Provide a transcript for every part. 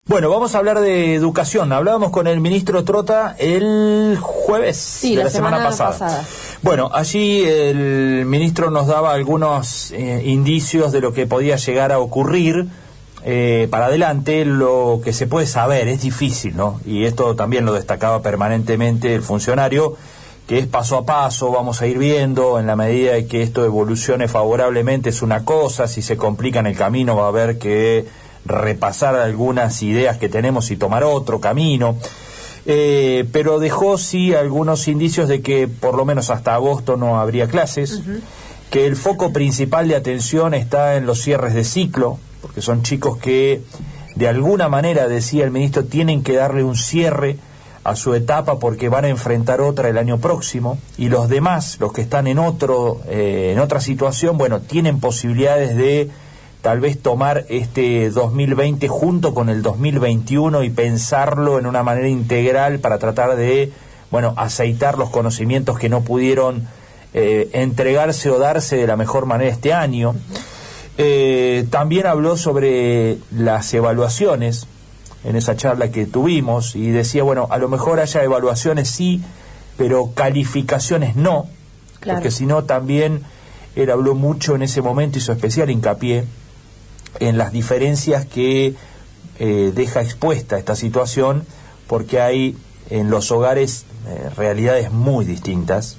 Bueno, vamos a hablar de educación. Hablábamos con el ministro Trota el jueves de la semana pasada. Bueno, allí el ministro nos daba algunos indicios de lo que podía llegar a ocurrir para adelante. Lo que se puede saber es difícil, ¿no? Y esto también lo destacaba permanentemente el funcionario, que es paso a paso, vamos a ir viendo, en la medida de que esto evolucione favorablemente es una cosa, si se complica en el camino va a haber que repasar algunas ideas que tenemos y tomar otro camino, pero dejó sí algunos indicios de que por lo menos hasta agosto no habría clases, que el foco principal de atención está en los cierres de ciclo, porque son chicos que de alguna manera, decía el ministro, tienen que darle un cierre a su etapa porque van a enfrentar otra el año próximo, y los demás, los que están en otra situación, bueno, tienen posibilidades de tal vez tomar este 2020 junto con el 2021 y pensarlo en una manera integral para tratar de, bueno, aceitar los conocimientos que no pudieron entregarse o darse de la mejor manera este año. También habló sobre las evaluaciones en esa charla que tuvimos y decía, bueno, a lo mejor haya evaluaciones sí, pero calificaciones no, claro, porque si no también él habló mucho en ese momento, hizo especial hincapié en las diferencias que deja expuesta esta situación, porque hay en los hogares realidades muy distintas,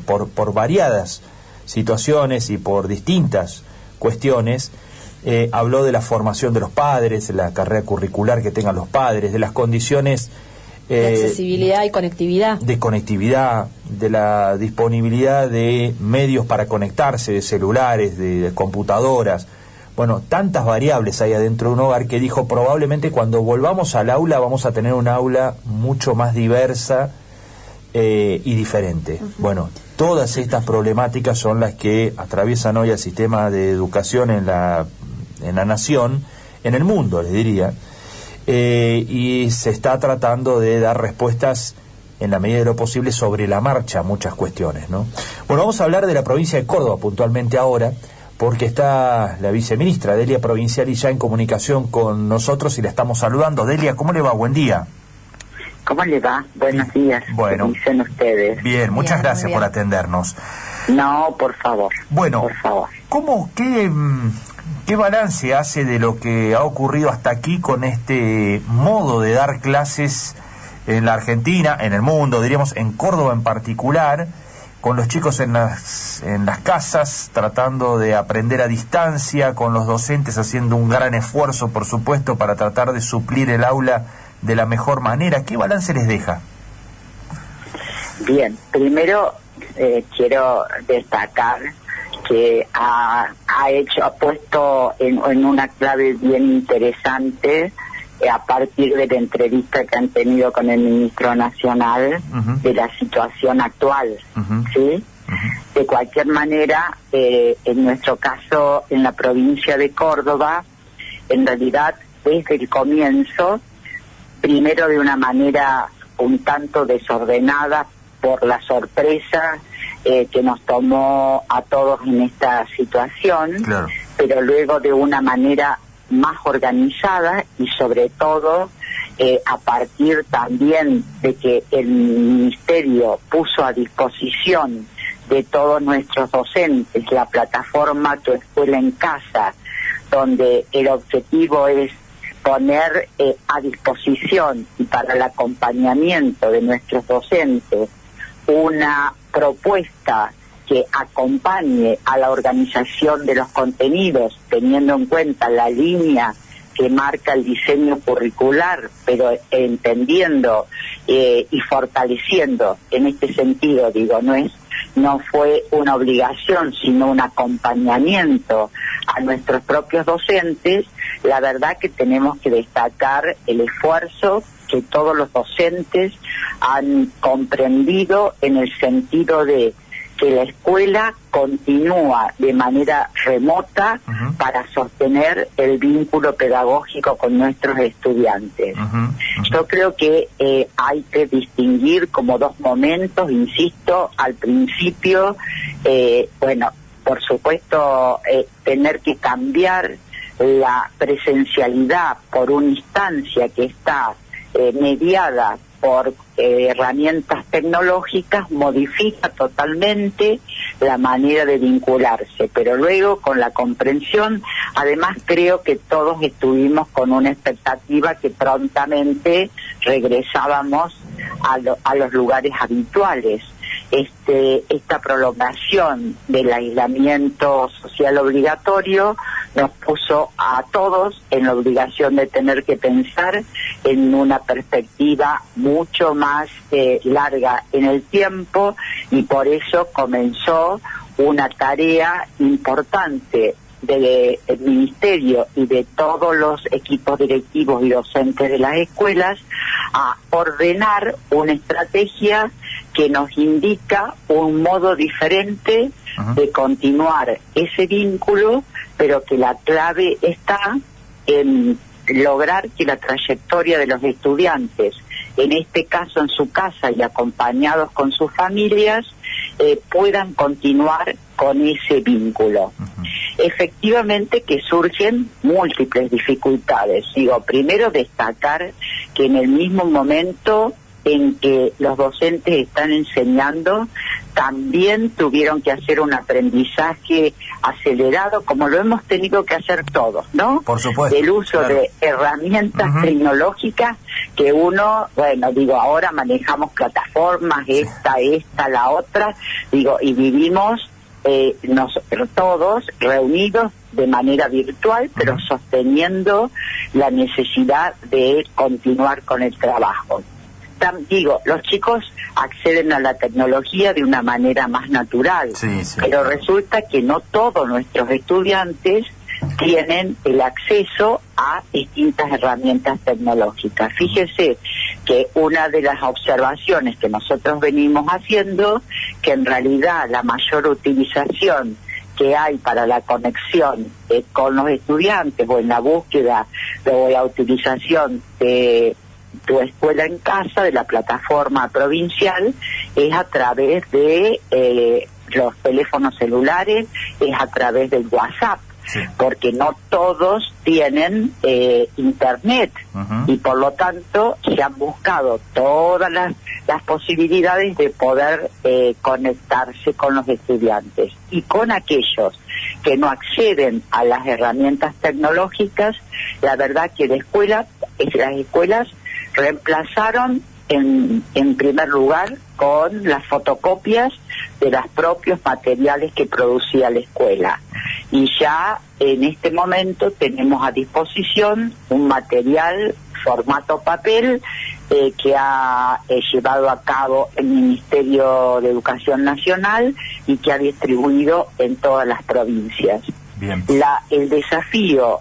por variadas situaciones y por distintas cuestiones. Habló de la formación de los padres, de la carrera curricular que tengan los padres, de las condiciones de accesibilidad y conectividad. De conectividad, de la disponibilidad de medios para conectarse, de celulares, de computadoras. Bueno, tantas variables hay adentro de un hogar que dijo, probablemente cuando volvamos al aula vamos a tener un aula mucho más diversa y diferente. Bueno, todas estas problemáticas son las que atraviesan hoy el sistema de educación en la nación, en el mundo, les diría, y se está tratando de dar respuestas en la medida de lo posible sobre la marcha a muchas cuestiones, ¿no? Bueno, vamos a hablar de la provincia de Córdoba puntualmente ahora, porque está la viceministra Delia Provinciali ya en comunicación con nosotros y la estamos saludando. Delia, ¿cómo le va? Buen día. ¿Cómo le va? Buenos días. Bueno, ¿qué dicen ustedes? Bien, muchas gracias por atendernos. No, por favor. Bueno, por favor. ¿Qué balance hace de lo que ha ocurrido hasta aquí con este modo de dar clases en la Argentina, en el mundo, diríamos, en Córdoba en particular, con los chicos en las casas, tratando de aprender a distancia, con los docentes haciendo un gran esfuerzo, por supuesto, para tratar de suplir el aula de la mejor manera? ¿Qué balance les deja? Bien, primero quiero destacar que ha puesto en una clave bien interesante a partir de la entrevista que han tenido con el ministro nacional de la situación actual, ¿sí? De cualquier manera, en nuestro caso, en la provincia de Córdoba, en realidad, desde el comienzo, primero de una manera un tanto desordenada por la sorpresa que nos tomó a todos en esta situación, claro, pero luego de una manera más organizada y sobre todo a partir también de que el ministerio puso a disposición de todos nuestros docentes la plataforma Tu Escuela en Casa, donde el objetivo es poner a disposición y para el acompañamiento de nuestros docentes una propuesta que acompañe a la organización de los contenidos, teniendo en cuenta la línea que marca el diseño curricular, pero entendiendo y fortaleciendo en este sentido, digo, no fue una obligación, sino un acompañamiento a nuestros propios docentes. La verdad que tenemos que destacar el esfuerzo que todos los docentes han comprendido en el sentido de que la escuela continúa de manera remota para sostener el vínculo pedagógico con nuestros estudiantes. Yo creo que hay que distinguir como dos momentos, insisto, al principio, por supuesto, tener que cambiar la presencialidad por una instancia que está mediada por herramientas tecnológicas, modifica totalmente la manera de vincularse, pero luego con la comprensión, además creo que todos estuvimos con una expectativa que prontamente regresábamos a los lugares habituales. Esta prolongación del aislamiento social obligatorio nos puso a todos en la obligación de tener que pensar en una perspectiva mucho más larga en el tiempo, y por eso comenzó una tarea importante del Ministerio y de todos los equipos directivos y docentes de las escuelas a ordenar una estrategia que nos indica un modo diferente de continuar ese vínculo, pero que la clave está en lograr que la trayectoria de los estudiantes, en este caso en su casa y acompañados con sus familias, puedan continuar con ese vínculo. Efectivamente que surgen múltiples dificultades. Primero destacar que en el mismo momento en que los docentes están enseñando, también tuvieron que hacer un aprendizaje acelerado, como lo hemos tenido que hacer todos, ¿no? Por supuesto. El uso de herramientas tecnológicas que uno, ahora manejamos plataformas, esta, la otra, y vivimos nosotros todos reunidos de manera virtual, pero sosteniendo la necesidad de continuar con el trabajo. Los chicos acceden a la tecnología de una manera más natural, pero resulta que no todos nuestros estudiantes tienen el acceso a distintas herramientas tecnológicas. Fíjese que una de las observaciones que nosotros venimos haciendo, que en realidad la mayor utilización que hay para la conexión con los estudiantes, o en la búsqueda o la utilización de Tu Escuela en Casa, de la plataforma provincial, es a través de los teléfonos celulares, es a través del WhatsApp, porque no todos tienen internet, y por lo tanto se han buscado todas las posibilidades de poder conectarse con los estudiantes. Y con aquellos que no acceden a las herramientas tecnológicas, la verdad que las escuelas reemplazaron en primer lugar con las fotocopias de los propios materiales que producía la escuela. Y ya en este momento tenemos a disposición un material formato papel que ha llevado a cabo el Ministerio de Educación Nacional y que ha distribuido en todas las provincias. Bien. El desafío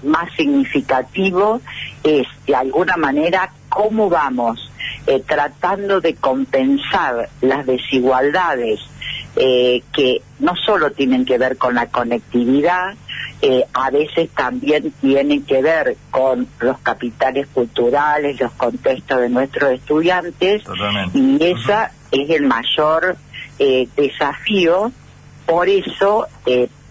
más significativo es, de alguna manera, cómo vamos tratando de compensar las desigualdades que no solo tienen que ver con la conectividad, a veces también tienen que ver con los capitales culturales, los contextos de nuestros estudiantes. Totalmente. Y ese es el mayor desafío. Por eso,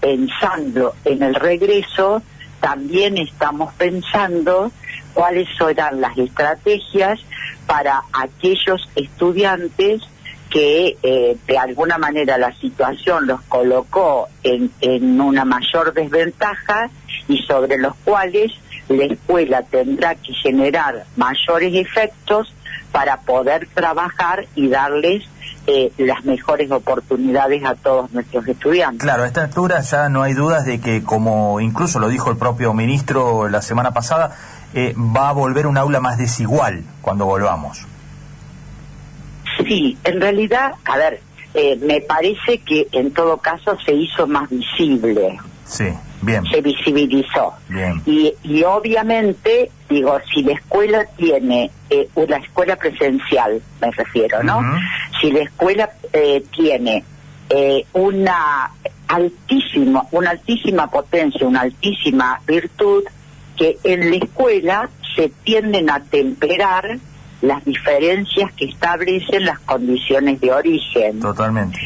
pensando en el regreso, también estamos pensando cuáles serán las estrategias para aquellos estudiantes que de alguna manera la situación los colocó en una mayor desventaja, y sobre los cuales la escuela tendrá que generar mayores efectos para poder trabajar y darles las mejores oportunidades a todos nuestros estudiantes. Claro, a esta altura ya no hay dudas de que, como incluso lo dijo el propio ministro la semana pasada, va a volver un aula más desigual cuando volvamos. Sí, en realidad, me parece que en todo caso se hizo más visible. Sí, bien. Se visibilizó. Bien. Y obviamente, si la escuela tiene, una escuela presencial, me refiero, ¿no? Si la escuela tiene una altísima potencia, una altísima virtud, que en la escuela se tienden a temperar las diferencias que establecen las condiciones de origen. Totalmente.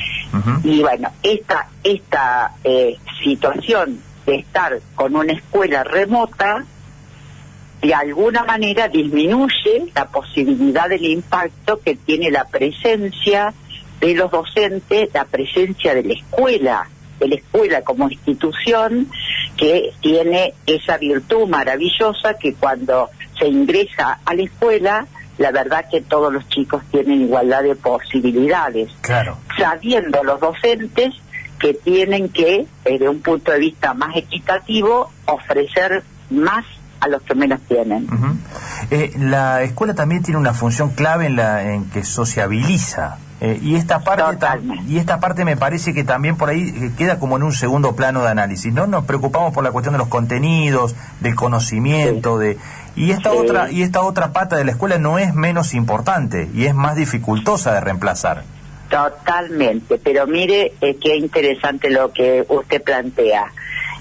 Y esta situación de estar con una escuela remota, de alguna manera disminuye la posibilidad del impacto que tiene la presencia de los docentes, la presencia de la escuela como institución, que tiene esa virtud maravillosa que cuando se ingresa a la escuela, la verdad que todos los chicos tienen igualdad de posibilidades. Claro. Sabiendo los docentes que tienen que, desde un punto de vista más equitativo, ofrecer más a los que menos tienen. La escuela también tiene una función clave en que sociabiliza. Y esta parte me parece que también por ahí queda como en un segundo plano de análisis. No nos preocupamos por la cuestión de los contenidos, del conocimiento, y esta otra pata de la escuela no es menos importante y es más dificultosa de reemplazar. Totalmente, pero mire qué interesante lo que usted plantea.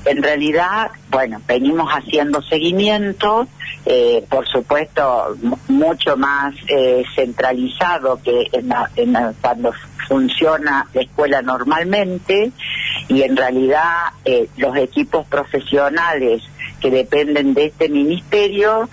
En realidad, bueno, venimos haciendo seguimiento, por supuesto, mucho más centralizado que cuando funciona la escuela normalmente, y en realidad los equipos profesionales que dependen de este ministerio,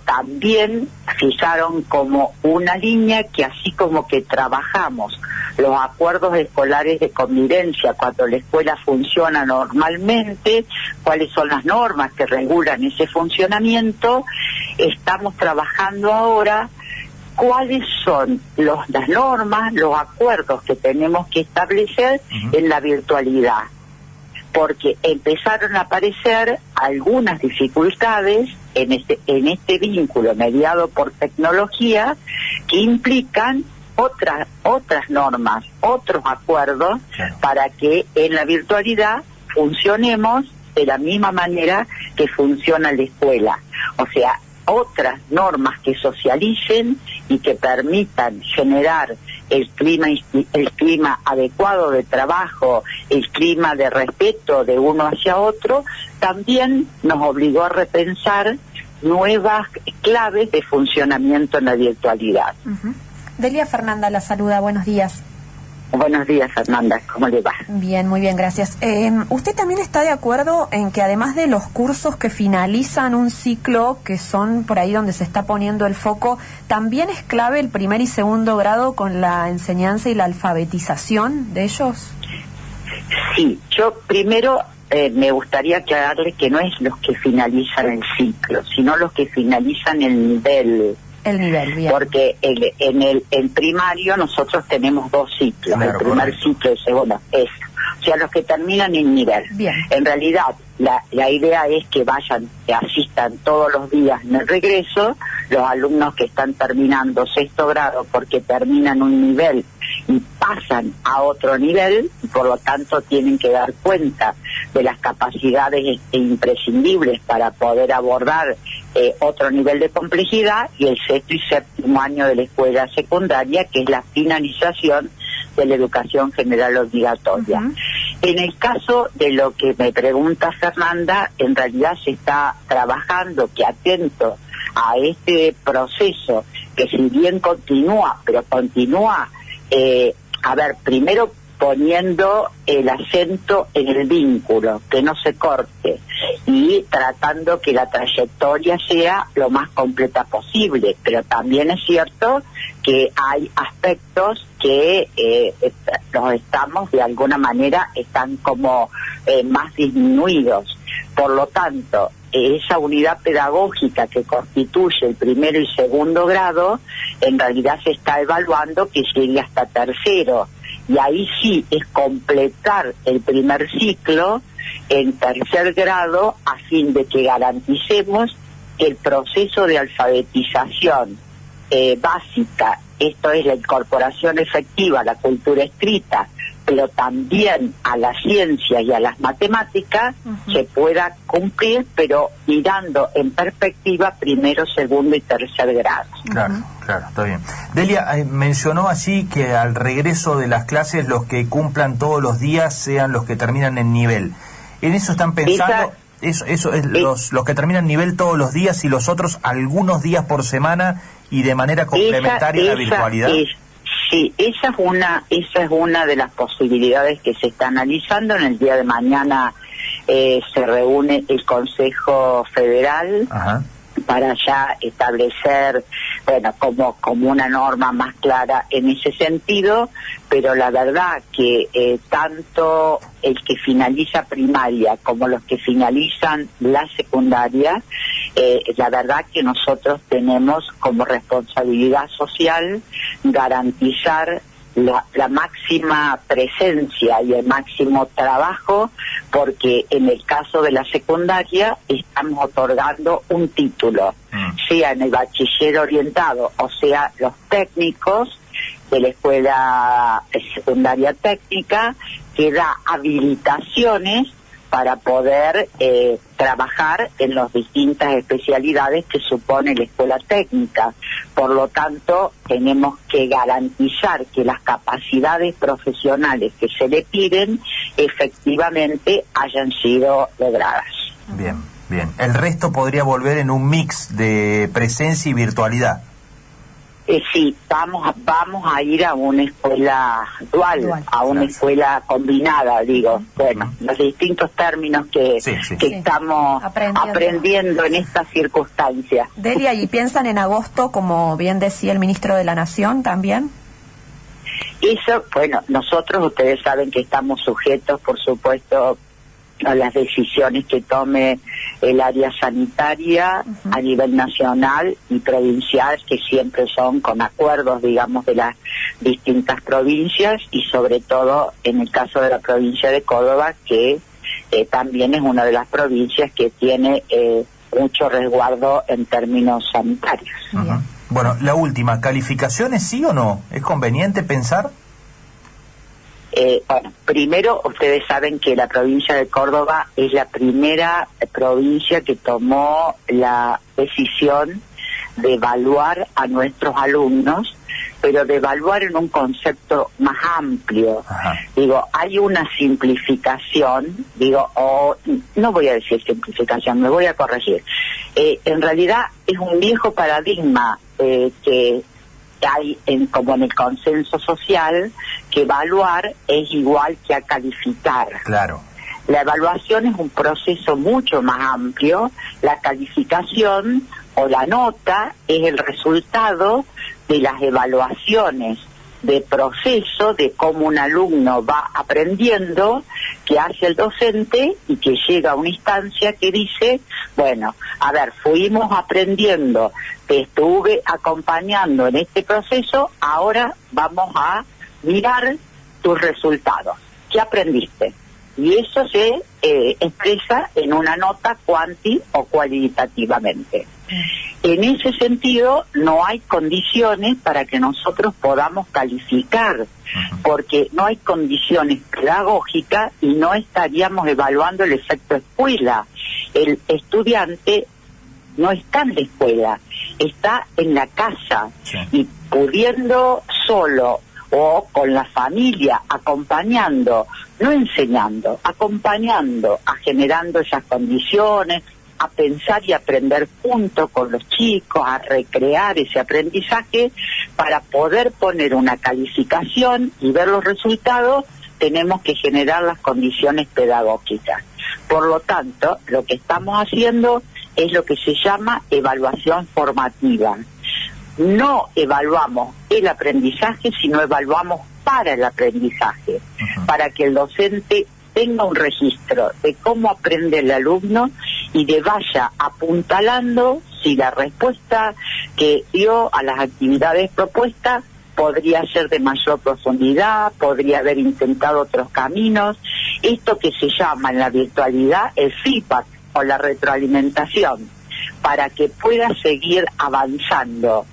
también fijaron como una línea que así como que trabajamos los acuerdos escolares de convivencia cuando la escuela funciona normalmente, cuáles son las normas que regulan ese funcionamiento, estamos trabajando ahora cuáles son las normas, los acuerdos que tenemos que establecer en la virtualidad, porque empezaron a aparecer algunas dificultades en este vínculo mediado por tecnología que implican otras normas, otros acuerdos, para que en la virtualidad funcionemos de la misma manera que funciona la escuela. O sea, otras normas que socialicen y que permitan generar el clima adecuado de trabajo, el clima de respeto de uno hacia otro, también nos obligó a repensar nuevas claves de funcionamiento en la virtualidad. Delia Fernanda la saluda, buenos días. Buenos días, Fernanda, ¿cómo le va? Bien, muy bien, gracias. ¿Usted también está de acuerdo en que además de los cursos que finalizan un ciclo, que son por ahí donde se está poniendo el foco, también es clave el primer y segundo grado con la enseñanza y la alfabetización de ellos? Sí, yo primero me gustaría aclararle que no es los que finalizan el ciclo, sino los que finalizan el nivel. El nivel, bien. Porque en el primario nosotros tenemos dos ciclos, claro, el primer ciclo y el segundo, o sea, los que terminan en nivel. Bien. En realidad, la idea es que que asistan todos los días en el regreso, los alumnos que están terminando sexto grado porque terminan un nivel y pasan a otro nivel, y por lo tanto tienen que dar cuenta de las capacidades imprescindibles para poder abordar otro nivel de complejidad, y el sexto y séptimo año de la escuela secundaria, que es la finalización de la educación general obligatoria. En el caso de lo que me pregunta Fernanda, en realidad se está trabajando, que atento a este proceso, que si bien continúa, pero continúa, primero poniendo el acento en el vínculo, que no se corte, y tratando que la trayectoria sea lo más completa posible, pero también es cierto que hay aspectos que los estamos, de alguna manera, están como más disminuidos. Por lo tanto, esa unidad pedagógica que constituye el primero y segundo grado, en realidad se está evaluando que llegue hasta tercero, y ahí sí es completar el primer ciclo en tercer grado, a fin de que garanticemos que el proceso de alfabetización básica, esto es la incorporación efectiva a la cultura escrita, pero también a la ciencia y a las matemáticas, se pueda cumplir, pero mirando en perspectiva primero, segundo y tercer grado. Claro, está bien. Delia, mencionó así que al regreso de las clases los que cumplan todos los días sean los que terminan en nivel. ¿En eso están pensando? Eso es los que terminan nivel todos los días y los otros algunos días por semana y de manera complementaria a la virtualidad. Sí, esa es una de las posibilidades que se está analizando. En el día de mañana se reúne el Consejo Federal. Ajá. Para ya establecer, bueno, como una norma más clara en ese sentido, pero la verdad que tanto el que finaliza primaria como los que finalizan la secundaria, la verdad que nosotros tenemos como responsabilidad social garantizar la máxima presencia y el máximo trabajo, porque en el caso de la secundaria estamos otorgando un título, sea en el bachiller orientado o sea los técnicos de la escuela secundaria técnica, que da habilitaciones para poder trabajar en las distintas especialidades que supone la escuela técnica. Por lo tanto, tenemos que garantizar que las capacidades profesionales que se le piden efectivamente hayan sido logradas. Bien, bien. El resto podría volver en un mix de presencia y virtualidad. Sí, vamos a ir a una escuela dual, a una escuela combinada, digo. Bueno, los distintos términos que estamos aprendiendo en estas circunstancias. Delia, ¿y piensan en agosto, como bien decía el ministro de la Nación, también? Eso, bueno, nosotros, ustedes saben que estamos sujetos, por supuesto, a las decisiones que tome el área sanitaria a nivel nacional y provincial, que siempre son con acuerdos, digamos, de las distintas provincias, y sobre todo en el caso de la provincia de Córdoba, que también es una de las provincias que tiene mucho resguardo en términos sanitarios. Bueno, la última, ¿calificaciones sí o no? ¿Es conveniente pensar? Bueno, primero, ustedes saben que la provincia de Córdoba es la primera provincia que tomó la decisión de evaluar a nuestros alumnos, pero de evaluar en un concepto más amplio. Ajá. Digo, hay una simplificación, no voy a decir simplificación, me voy a corregir. En realidad es un viejo paradigma que hay como en el consenso social, que evaluar es igual que a calificar. Claro. La evaluación es un proceso mucho más amplio. La calificación o la nota es el resultado de las evaluaciones de proceso, de cómo un alumno va aprendiendo, que hace el docente y que llega a una instancia que dice, bueno, a ver, fuimos aprendiendo, te estuve acompañando en este proceso, ahora vamos a mirar tus resultados. ¿Qué aprendiste? Y eso se expresa en una nota cuanti o cualitativamente. En ese sentido, no hay condiciones para que nosotros podamos calificar, porque no hay condiciones pedagógicas y no estaríamos evaluando el efecto escuela. El estudiante no está en la escuela, está en la casa, y pudiendo solo o con la familia, acompañando, no enseñando, acompañando, generando esas condiciones, a pensar y aprender junto con los chicos, a recrear ese aprendizaje, para poder poner una calificación y ver los resultados, tenemos que generar las condiciones pedagógicas. Por lo tanto, lo que estamos haciendo es lo que se llama evaluación formativa. No evaluamos el aprendizaje, sino evaluamos para el aprendizaje, para que el docente tenga un registro de cómo aprende el alumno y le vaya apuntalando si la respuesta que dio a las actividades propuestas podría ser de mayor profundidad, podría haber intentado otros caminos. Esto que se llama en la virtualidad el feedback o la retroalimentación, para que pueda seguir avanzando.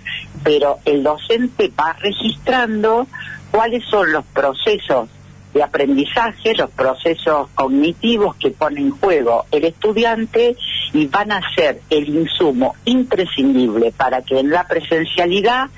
Pero el docente va registrando cuáles son los procesos de aprendizaje, los procesos cognitivos que pone en juego el estudiante, y van a ser el insumo imprescindible para que en la presencialidad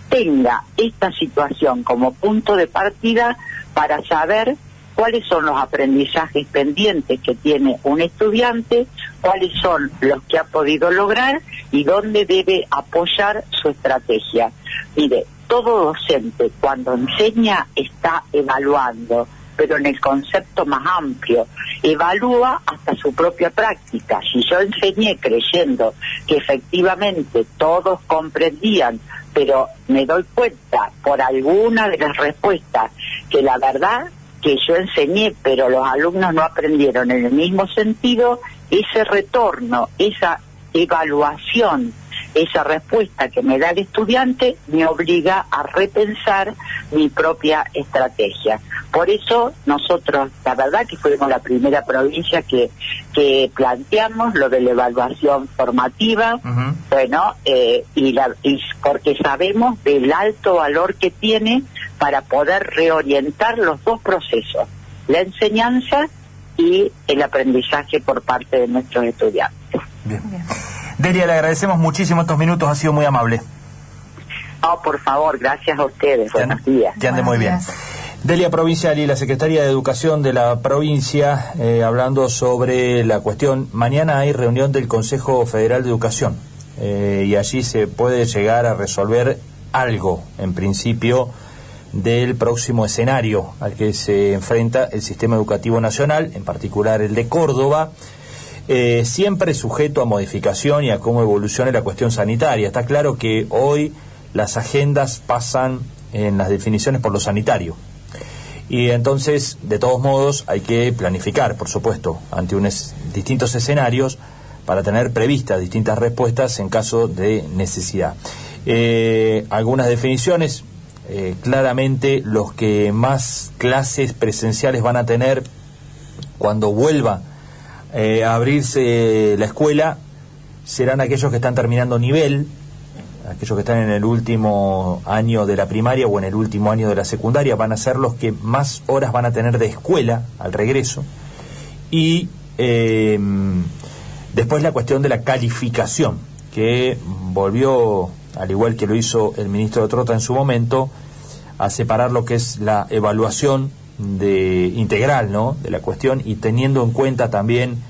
tenga esta situación como punto de partida para saber cuáles son los aprendizajes pendientes que tiene un estudiante, cuáles son los que ha podido lograr y dónde debe apoyar su estrategia. Mire, todo docente cuando enseña está evaluando pero en el concepto más amplio. Evalúa hasta su propia práctica. Si yo enseñé creyendo que efectivamente todos comprendían, pero me doy cuenta por alguna de las respuestas que la verdad que yo enseñé, pero los alumnos no aprendieron en el mismo sentido, ese retorno, esa evaluación, esa respuesta que me da el estudiante me obliga a repensar mi propia estrategia. Por eso nosotros, la verdad que fuimos la primera provincia que planteamos lo de la evaluación formativa, bueno, y porque sabemos del alto valor que tiene para poder reorientar los dos procesos, la enseñanza y el aprendizaje por parte de nuestros estudiantes. Bien. Delia, le agradecemos muchísimo estos minutos, ha sido muy amable. No, por favor, gracias a ustedes, buenos días. Que ande muy bien. Delia Provinciali, la Secretaria de Educación de la provincia, hablando sobre la cuestión. Mañana hay reunión del Consejo Federal de Educación y allí se puede llegar a resolver algo, en principio, del próximo escenario al que se enfrenta el sistema educativo nacional, en particular el de Córdoba, siempre sujeto a modificación y a cómo evolucione la cuestión sanitaria. Está claro que hoy las agendas pasan en las definiciones por lo sanitario. Y entonces, de todos modos, hay que planificar, por supuesto, ante distintos escenarios para tener previstas distintas respuestas en caso de necesidad. Algunas definiciones, claramente los que más clases presenciales van a tener cuando vuelva a abrirse la escuela serán aquellos que están terminando nivel, aquellos que están en el último año de la primaria o en el último año de la secundaria, van a ser los que más horas van a tener de escuela al regreso. Y después la cuestión de la calificación, que volvió, al igual que lo hizo el ministro Trota en su momento, a separar lo que es la evaluación integral, ¿no?, de la cuestión, y teniendo en cuenta también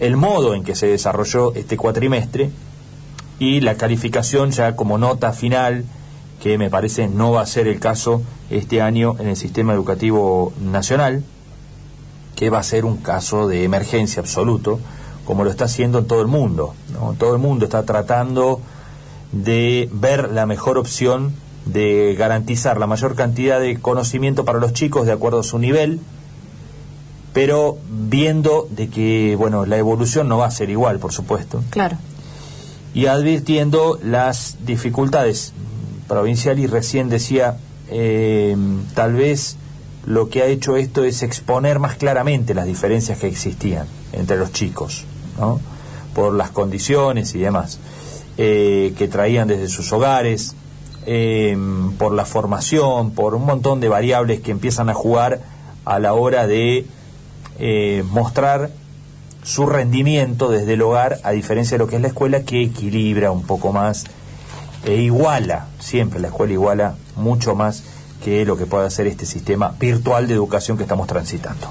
el modo en que se desarrolló este cuatrimestre y la calificación ya como nota final, que me parece no va a ser el caso este año en el sistema educativo nacional, que va a ser un caso de emergencia absoluto, como lo está haciendo en todo el mundo, ¿no? Todo el mundo está tratando de ver la mejor opción de garantizar la mayor cantidad de conocimiento para los chicos de acuerdo a su nivel, pero viendo de que, bueno, la evolución no va a ser igual, por supuesto. Claro. Y advirtiendo las dificultades. Provinciali recién decía, tal vez lo que ha hecho esto es exponer más claramente las diferencias que existían entre los chicos, ¿no?, por las condiciones y demás que traían desde sus hogares, por la formación, por un montón de variables que empiezan a jugar a la hora de mostrar su rendimiento desde el hogar, a diferencia de lo que es la escuela, que equilibra un poco más e iguala, siempre la escuela iguala mucho más que lo que puede hacer este sistema virtual de educación que estamos transitando.